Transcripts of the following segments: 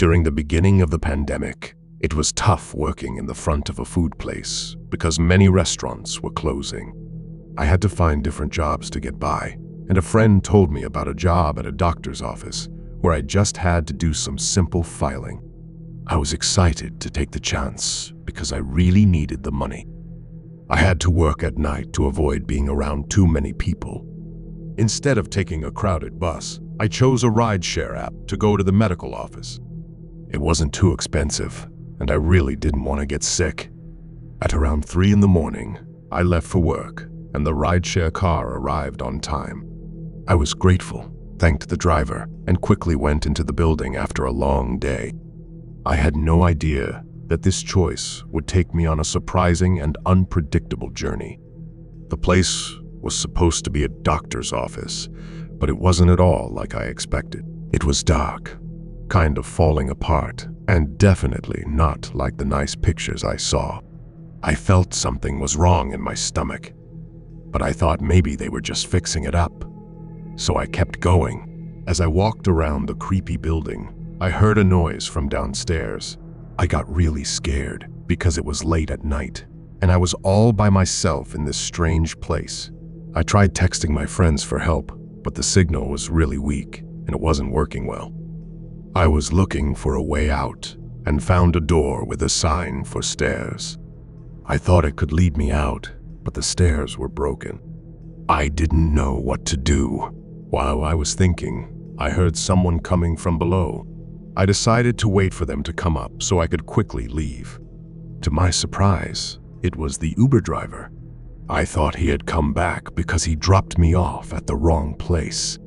During the beginning of the pandemic, it was tough working in the front of a food place because many restaurants were closing. I had to find different jobs to get by, and a friend told me about a job at a doctor's office where I just had to do some simple filing. I was excited to take the chance because I really needed the money. I had to work at night to avoid being around too many people. Instead of taking a crowded bus, I chose a rideshare app to go to the medical office. It wasn't too expensive, and I really didn't want to get sick. At around 3 in the morning, I left for work, and the rideshare car arrived on time. I was grateful, thanked the driver, and quickly went into the building after a long day. I had no idea that this choice would take me on a surprising and unpredictable journey. The place was supposed to be a doctor's office, but it wasn't at all like I expected. It was dark, kind of falling apart, and definitely not like the nice pictures I saw. I felt something was wrong in my stomach, but I thought maybe they were just fixing it up. So I kept going. As I walked around the creepy building, I heard a noise from downstairs. I got really scared because it was late at night, and I was all by myself in this strange place. I tried texting my friends for help, but the signal was really weak and it wasn't working well. I was looking for a way out and found a door with a sign for stairs. I thought it could lead me out, but the stairs were broken. I didn't know what to do. While I was thinking, I heard someone coming from below. I decided to wait for them to come up so I could quickly leave. To my surprise, it was the Uber driver. I thought he had come back because he dropped me off at the wrong place.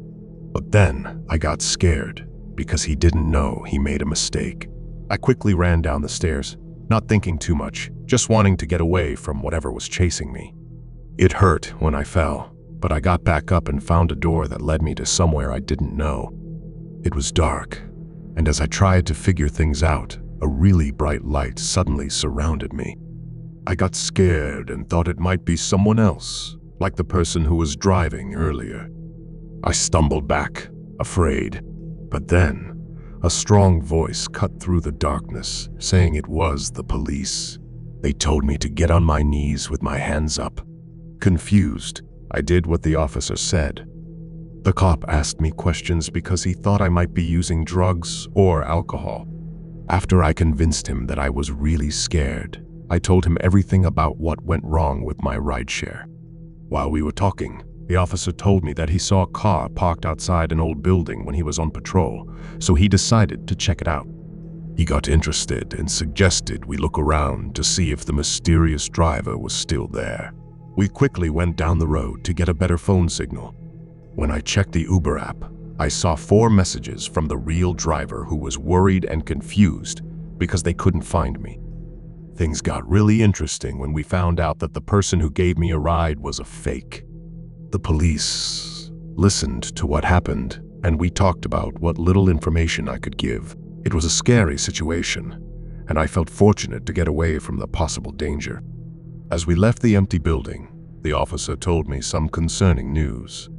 But then I got scared because he didn't know he made a mistake. I quickly ran down the stairs, not thinking too much, just wanting to get away from whatever was chasing me. It hurt when I fell, but I got back up and found a door that led me to somewhere I didn't know. It was dark, and as I tried to figure things out, a really bright light suddenly surrounded me. I got scared and thought it might be someone else, like the person who was driving earlier. I stumbled back, afraid, but then a strong voice cut through the darkness, saying it was the police. They told me to get on my knees with my hands up. Confused, I did what the officer said. The cop asked me questions because he thought I might be using drugs or alcohol. After I convinced him that I was really scared, I told him everything about what went wrong with my rideshare. While we were talking, the officer told me that he saw a car parked outside an old building when he was on patrol, so he decided to check it out. He got interested and suggested we look around to see if the mysterious driver was still there. We quickly went down the road to get a better phone signal. When I checked the Uber app, I saw 4 messages from the real driver who was worried and confused because they couldn't find me. Things got really interesting when we found out that the person who gave me a ride was a fake. The police listened to what happened, and we talked about what little information I could give. It was a scary situation, and I felt fortunate to get away from the possible danger. As we left the empty building, the officer told me some concerning news.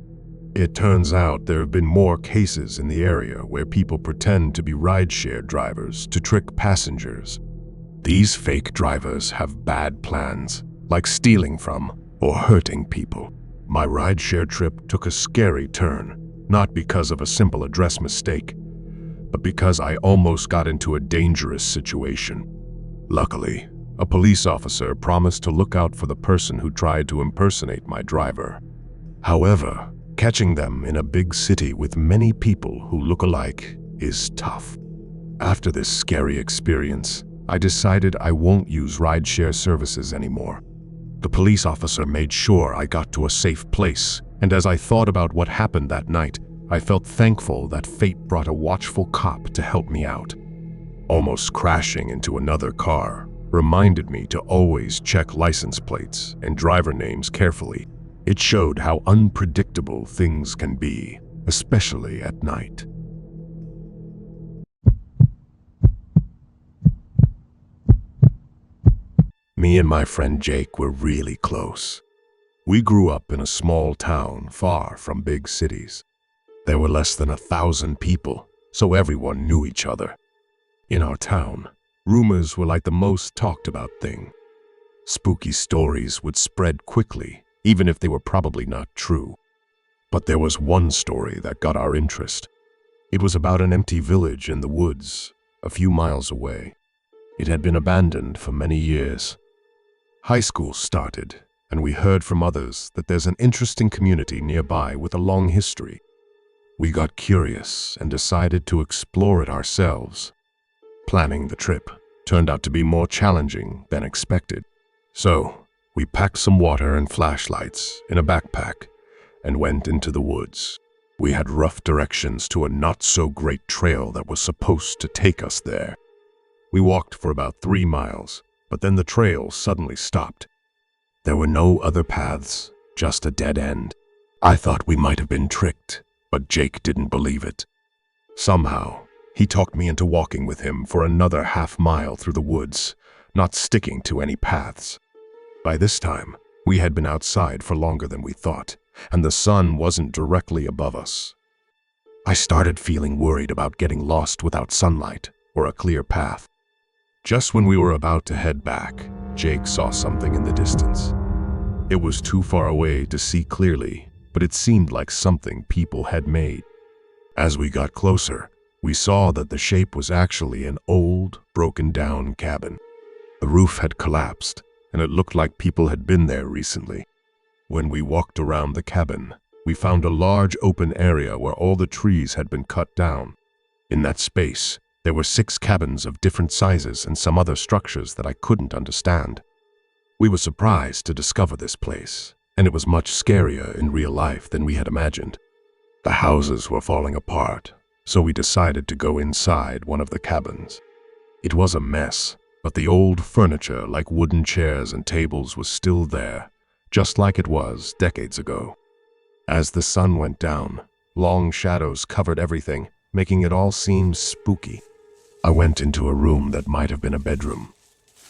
It turns out there have been more cases in the area where people pretend to be rideshare drivers to trick passengers. These fake drivers have bad plans, like stealing from or hurting people. My rideshare trip took a scary turn, not because of a simple address mistake, but because I almost got into a dangerous situation. Luckily, a police officer promised to look out for the person who tried to impersonate my driver. However, catching them in a big city with many people who look alike is tough. After this scary experience, I decided I won't use rideshare services anymore. The police officer made sure I got to a safe place, and as I thought about what happened that night, I felt thankful that fate brought a watchful cop to help me out. Almost crashing into another car reminded me to always check license plates and driver names carefully. It showed how unpredictable things can be, especially at night. Me and my friend Jake were really close. We grew up in a small town far from big cities. There were less than 1,000 people, so everyone knew each other. In our town, rumors were like the most talked about thing. Spooky stories would spread quickly, even if they were probably not true. But there was one story that got our interest. It was about an empty village in the woods, a few miles away. It had been abandoned for many years. High school started, and we heard from others that there's an interesting community nearby with a long history. We got curious and decided to explore it ourselves. Planning the trip turned out to be more challenging than expected. So, we packed some water and flashlights in a backpack and went into the woods. We had rough directions to a not-so-great trail that was supposed to take us there. We walked for about 3 miles, but then the trail suddenly stopped. There were no other paths, just a dead end. I thought we might have been tricked, but Jake didn't believe it. Somehow, he talked me into walking with him for another half-mile through the woods, not sticking to any paths. By this time, we had been outside for longer than we thought, and the sun wasn't directly above us. I started feeling worried about getting lost without sunlight or a clear path. Just when we were about to head back, Jake saw something in the distance. It was too far away to see clearly, but it seemed like something people had made. As we got closer, we saw that the shape was actually an old, broken-down cabin. The roof had collapsed, and it looked like people had been there recently. When we walked around the cabin, we found a large open area where all the trees had been cut down. In that space, there were 6 cabins of different sizes and some other structures that I couldn't understand. We were surprised to discover this place, and it was much scarier in real life than we had imagined. The houses were falling apart, so we decided to go inside one of the cabins. It was a mess, but the old furniture like wooden chairs and tables was still there, just like it was decades ago. As the sun went down, long shadows covered everything, making it all seem spooky. I went into a room that might have been a bedroom.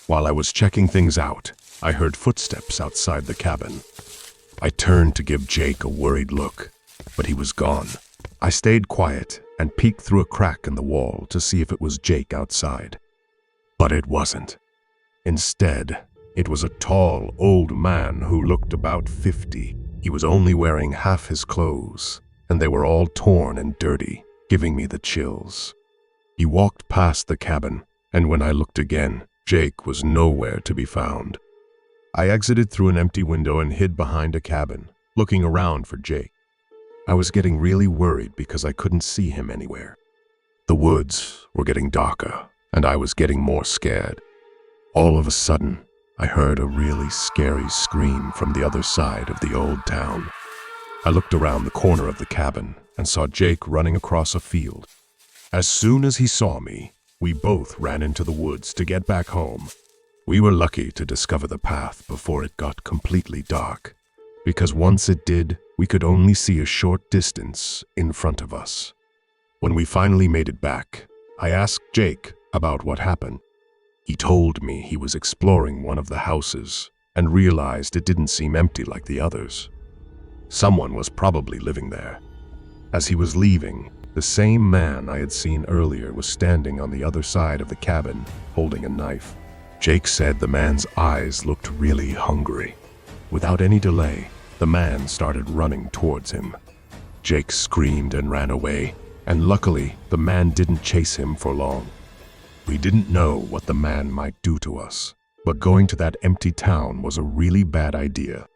While I was checking things out, I heard footsteps outside the cabin. I turned to give Jake a worried look, but he was gone. I stayed quiet and peeked through a crack in the wall to see if it was Jake outside. But it wasn't. Instead, it was a tall, old man who looked about 50. He was only wearing half his clothes, and they were all torn and dirty, giving me the chills. He walked past the cabin, and when I looked again, Jake was nowhere to be found. I exited through an empty window and hid behind a cabin, looking around for Jake. I was getting really worried because I couldn't see him anywhere. The woods were getting darker, and I was getting more scared. All of a sudden, I heard a really scary scream from the other side of the old town. I looked around the corner of the cabin and saw Jake running across a field. As soon as he saw me, we both ran into the woods to get back home. We were lucky to discover the path before it got completely dark, because once it did, we could only see a short distance in front of us. When we finally made it back, I asked Jake about what happened. He told me he was exploring one of the houses and realized it didn't seem empty like the others. Someone was probably living there. As he was leaving, the same man I had seen earlier was standing on the other side of the cabin, holding a knife. Jake said the man's eyes looked really hungry. Without any delay, the man started running towards him. Jake screamed and ran away, and luckily, the man didn't chase him for long. We didn't know what the man might do to us, but going to that empty town was a really bad idea.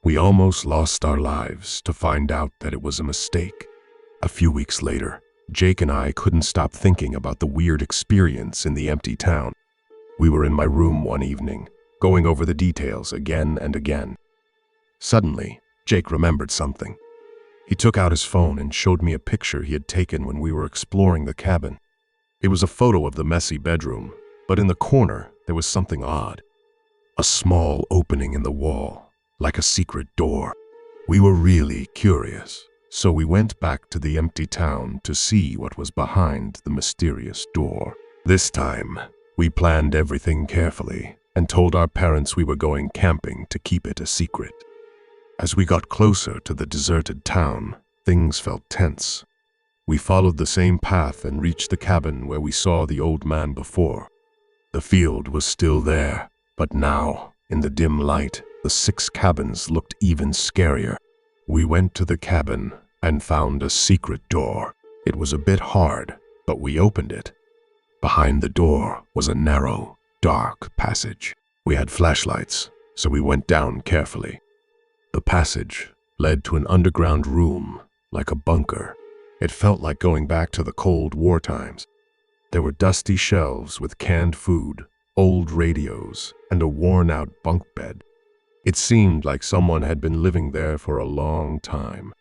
We almost lost our lives to find out that it was a mistake. A few weeks later, Jake and I couldn't stop thinking about the weird experience in the empty town. We were in my room one evening, going over the details again and again. Suddenly, Jake remembered something. He took out his phone and showed me a picture he had taken when we were exploring the cabin. It was a photo of the messy bedroom, but in the corner there was something odd. A small opening in the wall, like a secret door. We were really curious, so we went back to the empty town to see what was behind the mysterious door. This time, we planned everything carefully and told our parents we were going camping to keep it a secret. As we got closer to the deserted town, things felt tense. We followed the same path and reached the cabin where we saw the old man before. The field was still there, but now, in the dim light, the 6 cabins looked even scarier. We went to the cabin and found a secret door. It was a bit hard, but we opened it. Behind the door was a narrow, dark passage. We had flashlights, so we went down carefully. The passage led to an underground room, like a bunker. It felt like going back to the Cold War times. There were dusty shelves with canned food, old radios, and a worn-out bunk bed. It seemed like someone had been living there for a long time.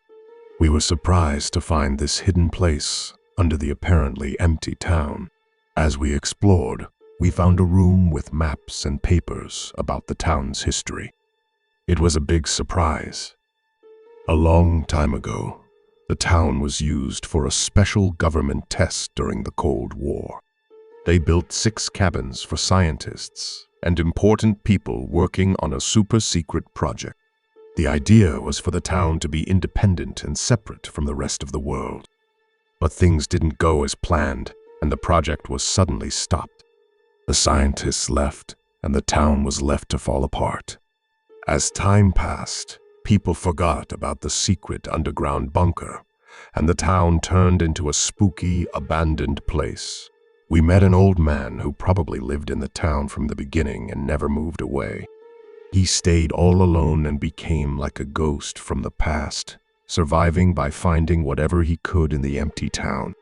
We were surprised to find this hidden place under the apparently empty town. As we explored, we found a room with maps and papers about the town's history. It was a big surprise. A long time ago, the town was used for a special government test during the Cold War. They built 6 cabins for scientists and important people working on a super-secret project. The idea was for the town to be independent and separate from the rest of the world. But things didn't go as planned, and the project was suddenly stopped. The scientists left, and the town was left to fall apart. As time passed, people forgot about the secret underground bunker, and the town turned into a spooky, abandoned place. We met an old man who probably lived in the town from the beginning and never moved away. He stayed all alone and became like a ghost from the past, surviving by finding whatever he could in the empty town.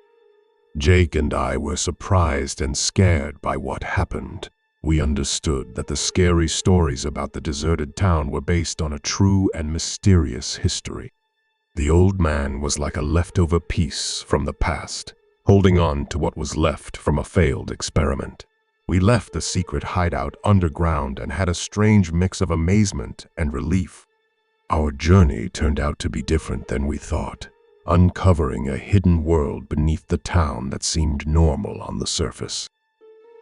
Jake and I were surprised and scared by what happened. We understood that the scary stories about the deserted town were based on a true and mysterious history. The old man was like a leftover piece from the past, holding on to what was left from a failed experiment. We left the secret hideout underground and had a strange mix of amazement and relief. Our journey turned out to be different than we thought, uncovering a hidden world beneath the town that seemed normal on the surface.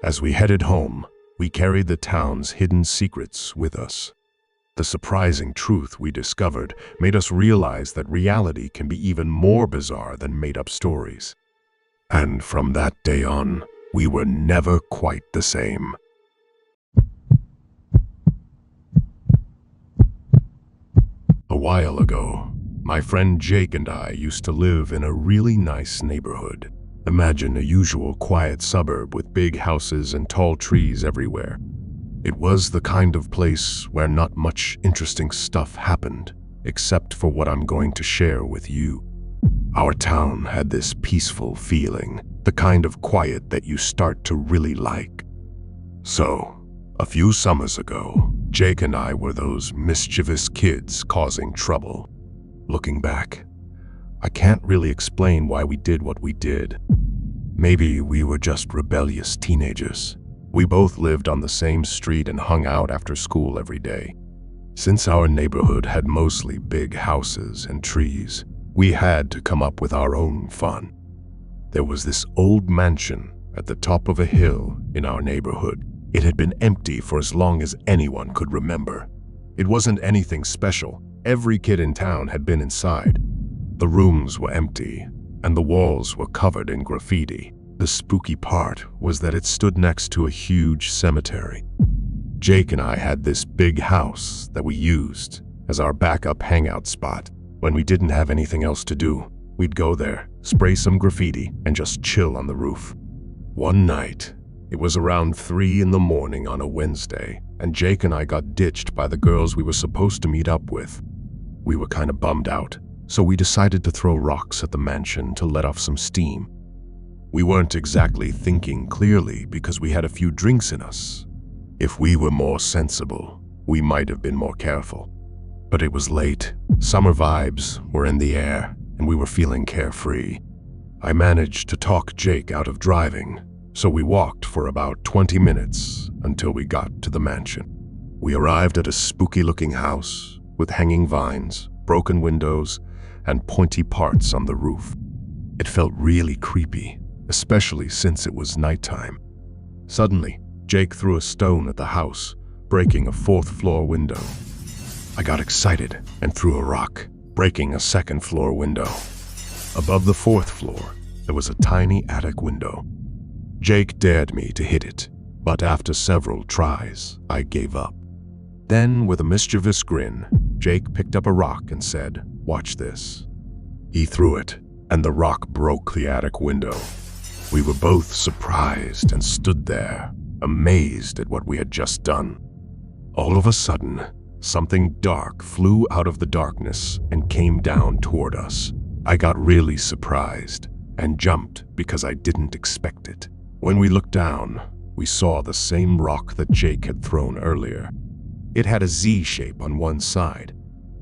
As we headed home, we carried the town's hidden secrets with us. The surprising truth we discovered made us realize that reality can be even more bizarre than made-up stories. And from that day on, we were never quite the same. A while ago, my friend Jake and I used to live in a really nice neighborhood. Imagine a usual quiet suburb with big houses and tall trees everywhere. It was the kind of place where not much interesting stuff happened, except for what I'm going to share with you. Our town had this peaceful feeling, the kind of quiet that you start to really like. So, a few summers ago, Jake and I were those mischievous kids causing trouble. Looking back, I can't really explain why we did what we did. Maybe we were just rebellious teenagers. We both lived on the same street and hung out after school every day. Since our neighborhood had mostly big houses and trees, we had to come up with our own fun. There was this old mansion at the top of a hill in our neighborhood. It had been empty for as long as anyone could remember. It wasn't anything special. Every kid in town had been inside. The rooms were empty, and the walls were covered in graffiti. The spooky part was that it stood next to a huge cemetery. Jake and I had this big house that we used as our backup hangout spot. When we didn't have anything else to do, we'd go there, spray some graffiti, and just chill on the roof. One night, it was around 3 in the morning on a Wednesday, and Jake and I got ditched by the girls we were supposed to meet up with. We were kind of bummed out, so we decided to throw rocks at the mansion to let off some steam. We weren't exactly thinking clearly because we had a few drinks in us. If we were more sensible, we might have been more careful. But it was late, summer vibes were in the air, and we were feeling carefree. I managed to talk Jake out of driving, so we walked for about 20 minutes until we got to the mansion. We arrived at a spooky-looking house with hanging vines, broken windows, and pointy parts on the roof. It felt really creepy, especially since it was nighttime. Suddenly, Jake threw a stone at the house, breaking a 4th-floor window. I got excited and threw a rock, breaking a 2nd-floor window. Above the fourth floor, there was a tiny attic window. Jake dared me to hit it, but after several tries, I gave up. Then, with a mischievous grin, Jake picked up a rock and said, "Watch this." He threw it, and the rock broke the attic window. We were both surprised and stood there, amazed at what we had just done. All of a sudden, something dark flew out of the darkness and came down toward us. I got really surprised and jumped because I didn't expect it. When we looked down, we saw the same rock that Jake had thrown earlier. It had a Z shape on one side.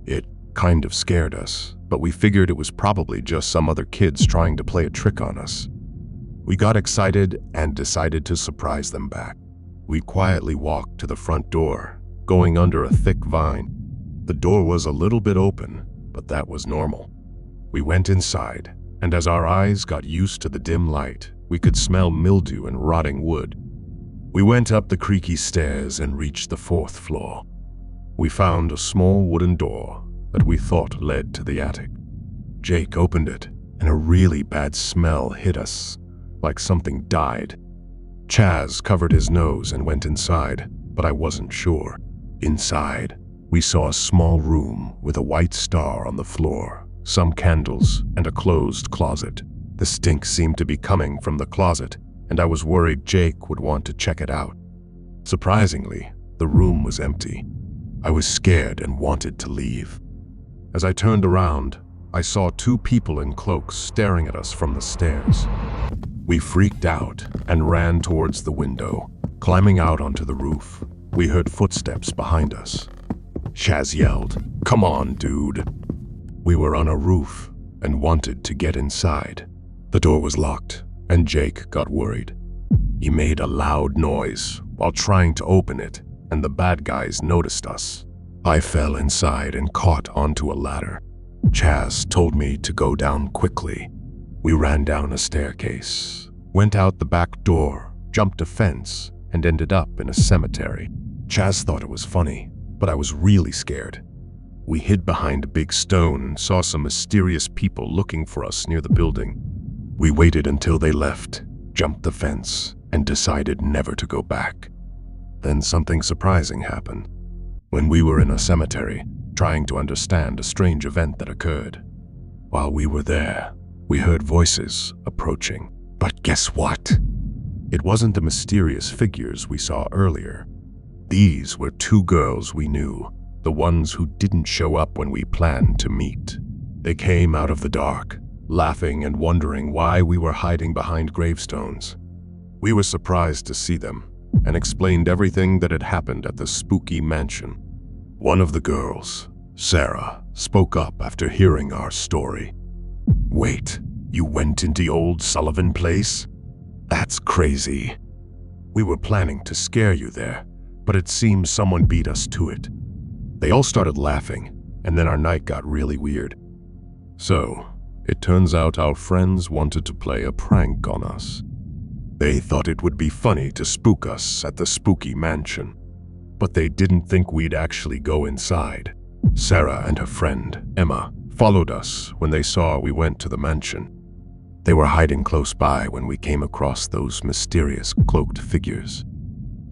It kind of scared us, but we figured it was probably just some other kids trying to play a trick on us. We got excited and decided to surprise them back. We quietly walked to the front door, going under a thick vine. The door was a little bit open, but that was normal. We went inside, and as our eyes got used to the dim light, we could smell mildew and rotting wood. We went up the creaky stairs and reached the fourth floor. We found a small wooden door that we thought led to the attic. Jake opened it, and a really bad smell hit us, like something died. Chaz covered his nose and went inside, but I wasn't sure. Inside, we saw a small room with a white star on the floor, some candles, and a closed closet. The stink seemed to be coming from the closet, and I was worried Jake would want to check it out. Surprisingly, the room was empty. I was scared and wanted to leave. As I turned around, I saw two people in cloaks staring at us from the stairs. We freaked out and ran towards the window. Climbing out onto the roof, we heard footsteps behind us. Chaz yelled, "Come on, dude." We were on a roof and wanted to get inside. The door was locked, and Jake got worried. He made a loud noise while trying to open it, and the bad guys noticed us. I fell inside and caught onto a ladder. Chaz told me to go down quickly. We ran down a staircase, went out the back door, jumped a fence, and ended up in a cemetery. Chaz thought it was funny, but I was really scared. We hid behind a big stone and saw some mysterious people looking for us near the building. We waited until they left, jumped the fence, and decided never to go back. Then something surprising happened. When we were in a cemetery, trying to understand a strange event that occurred. While we were there, we heard voices approaching. But guess what? It wasn't the mysterious figures we saw earlier. These were two girls we knew, the ones who didn't show up when we planned to meet. They came out of the dark, laughing and wondering why we were hiding behind gravestones. We were surprised to see them and explained everything that had happened at the spooky mansion. One of the girls, Sarah, spoke up after hearing our story. "Wait, you went into old Sullivan Place? That's crazy. We were planning to scare you there, but it seems someone beat us to it." They all started laughing, and then our night got really weird. So, it turns out our friends wanted to play a prank on us. They thought it would be funny to spook us at the spooky mansion, but they didn't think we'd actually go inside. Sarah and her friend, Emma, followed us when they saw we went to the mansion. They were hiding close by when we came across those mysterious cloaked figures.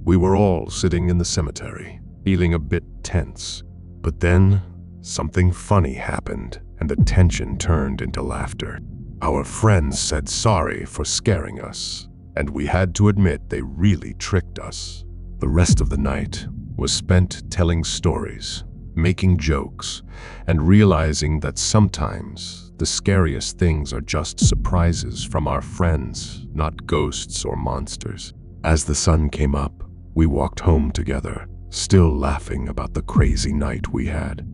We were all sitting in the cemetery, feeling a bit tense. But then, something funny happened, and the tension turned into laughter. Our friends said sorry for scaring us, and we had to admit they really tricked us. The rest of the night was spent telling stories, making jokes, and realizing that sometimes the scariest things are just surprises from our friends, not ghosts or monsters. As the sun came up, we walked home together, still laughing about the crazy night we had.